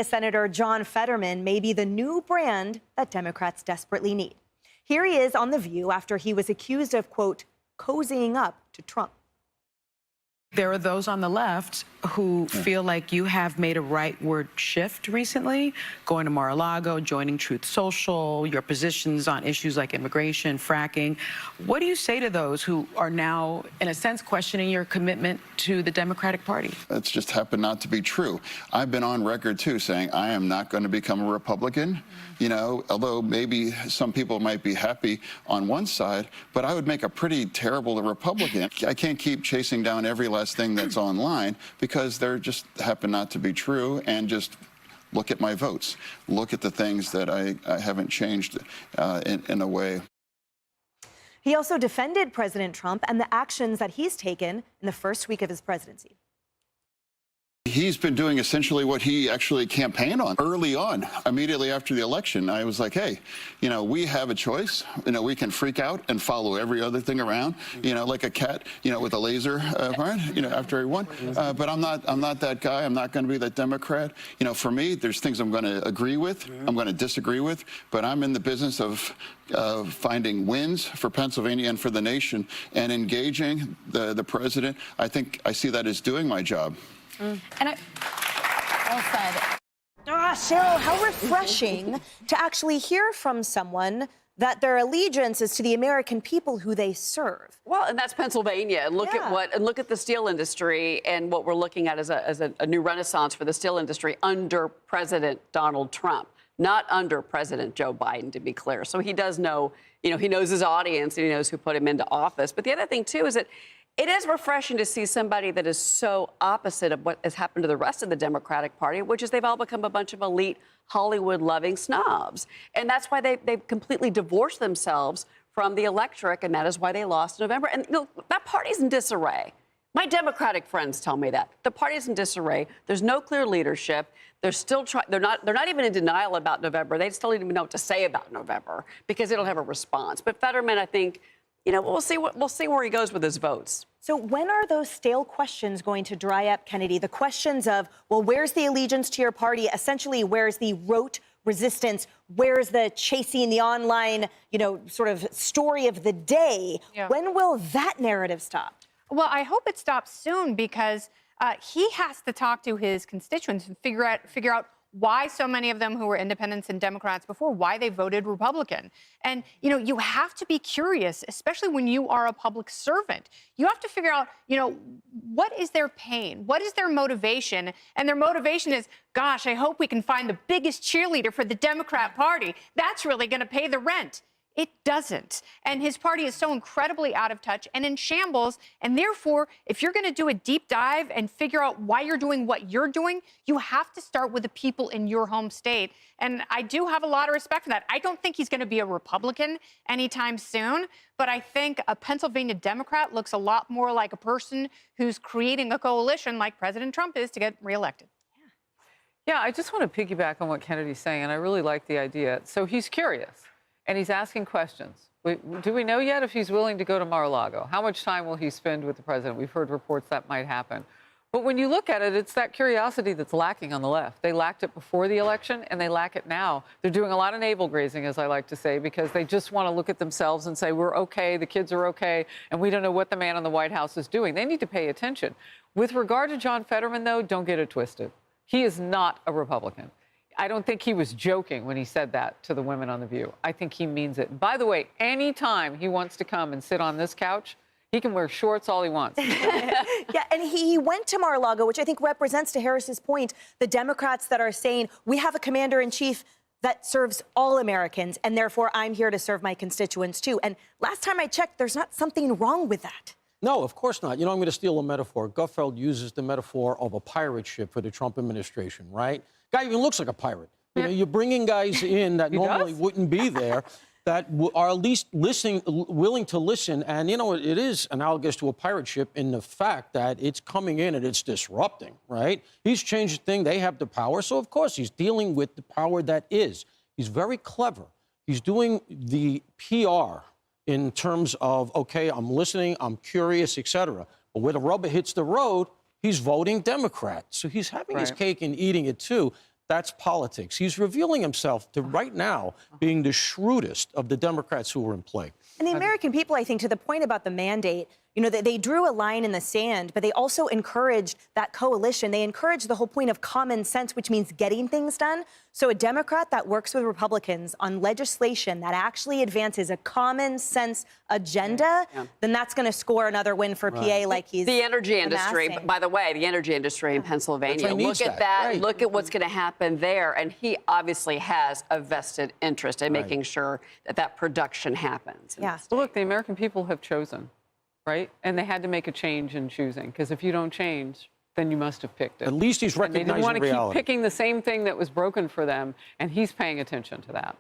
Senator John Fetterman may be the new brand that Democrats desperately need. Here he is on The View after he was accused of, quote, cozying up to Trump. There are those on the left who feel like you have made a rightward shift recently, going to Mar-a-Lago, joining Truth Social, your positions on issues like immigration, fracking. What do you say to those who are now, in a sense, questioning your commitment to the Democratic Party? That's just happened not to be true. I've been on record, too, saying I am not going to become a Republican, you know, although maybe some people might be happy on one side, but I would make a pretty terrible Republican. I can't keep chasing down every last thing that's online because they're just happen not to be true, and just look at my votes. Look at the things that I haven't changed in a way. He also defended President Trump and the actions that he's taken in the first week of his presidency. He's been doing essentially what he actually campaigned on early on, immediately after the election. I was like, hey, you know, we have a choice. You know, we can freak out and follow every other thing around, you know, like a cat, you know, with a laser, you know, after he won. But I'm not that guy. I'm not going to be that Democrat. You know, for me, there's things I'm going to agree with, I'm going to disagree with, but I'm in the business of finding wins for Pennsylvania and for the nation, and engaging the president. I think I see that as doing my job. And well said. Cheryl, how refreshing to actually hear from someone that their allegiance is to the American people who they serve. Well, and that's Pennsylvania. Look at the steel industry, and what we're looking at is a new renaissance for the steel industry under President Donald Trump, not under President Joe Biden, to be clear. So he does know, you know, he knows his audience and he knows who put him into office. But the other thing, too, is that it is refreshing to see somebody that is so opposite of what has happened to the rest of the Democratic Party, which is they've all become a bunch of elite Hollywood-loving snobs. And that's why they've completely divorced themselves from the electorate, and that is why they lost in November. And you know, that party's in disarray. My Democratic friends tell me that. The party's in disarray. There's no clear leadership. They're still trying. They're not even in denial about November. They still don't even know what to say about November because they don't have a response. But Fetterman, I think, you know, we'll see where he goes with his votes. So when are those stale questions going to dry up, Kennedy? The questions of, well, where's the allegiance to your party? Essentially, where's the rote resistance? Where's the chasing the online, you know, sort of story of the day? Yeah. When will that narrative stop? Well, I hope it stops soon, because he has to talk to his constituents and figure out why so many of them who were independents and Democrats before, why they voted Republican. And, you know, you have to be curious, especially when you are a public servant. You have to figure out, you know, what is their pain? What is their motivation? And their motivation is, gosh, I hope we can find the biggest cheerleader for the Democrat Party. That's really going to pay the rent. It doesn't. And his party is so incredibly out of touch and in shambles. And therefore, if you're going to do a deep dive and figure out why you're doing what you're doing, you have to start with the people in your home state. And I do have a lot of respect for that. I don't think he's going to be a Republican anytime soon, but I think a Pennsylvania Democrat looks a lot more like a person who's creating a coalition like President Trump is to get reelected. Yeah, I just want to piggyback on what Kennedy's saying, and I really like the idea. So he's curious. And he's asking questions. Do we know yet if he's willing to go to Mar-a-Lago? How much time will he spend with the president? We've heard reports that might happen. But when you look at it, it's that curiosity that's lacking on the left. They lacked it before the election, and they lack it now. They're doing a lot of navel grazing, as I like to say, because they just want to look at themselves and say, we're okay, the kids are okay, and we don't know what the man in the White House is doing. They need to pay attention. With regard to John Fetterman, though, don't get it twisted. He is not a Republican. I don't think he was joking when he said that to the women on The View. I think he means it. By the way, anytime he wants to come and sit on this couch, he can wear shorts all he wants. Yeah, and he went to Mar-a-Lago, which I think represents, to Harris's point, the Democrats that are saying, we have a commander-in-chief that serves all Americans, and therefore I'm here to serve my constituents too. And last time I checked, there's not something wrong with that. No, of course not. You know, I'm going to steal a metaphor. Gutfeld uses the metaphor of a pirate ship for the Trump administration, right? Guy even looks like a pirate. You know, you're bringing guys in that normally wouldn't be there, that are at least willing to listen. And, you know, it is analogous to a pirate ship in the fact that it's coming in and it's disrupting, right? He's changed the thing. They have the power. So, of course, he's dealing with the power that is. He's very clever. He's doing the PR in terms of, OK, I'm listening, I'm curious, et cetera. But where the rubber hits the road, he's voting Democrat. So he's having his cake and eating it, too. That's politics. He's revealing himself to right now being the shrewdest of the Democrats who are in play. And the American people, I think, to the point about the mandate, you know, they drew a line in the sand, but they also encouraged that coalition. They encouraged the whole point of common sense, which means getting things done. So a Democrat that works with Republicans on legislation that actually advances a common sense agenda, then that's going to score another win for PA like he's the energy industry, amassing. by the way, the energy industry in Pennsylvania. That's why he Look needs at that. right. Look at what's going to happen there. And he obviously has a vested interest in making sure that that production happens. Yeah. So look, the American people have chosen, right? And they had to make a change in choosing, because if you don't change, then you must have picked it. At least he's And they recognizing didn't want to keep reality. picking the same thing that was broken for them, and he's paying attention to that.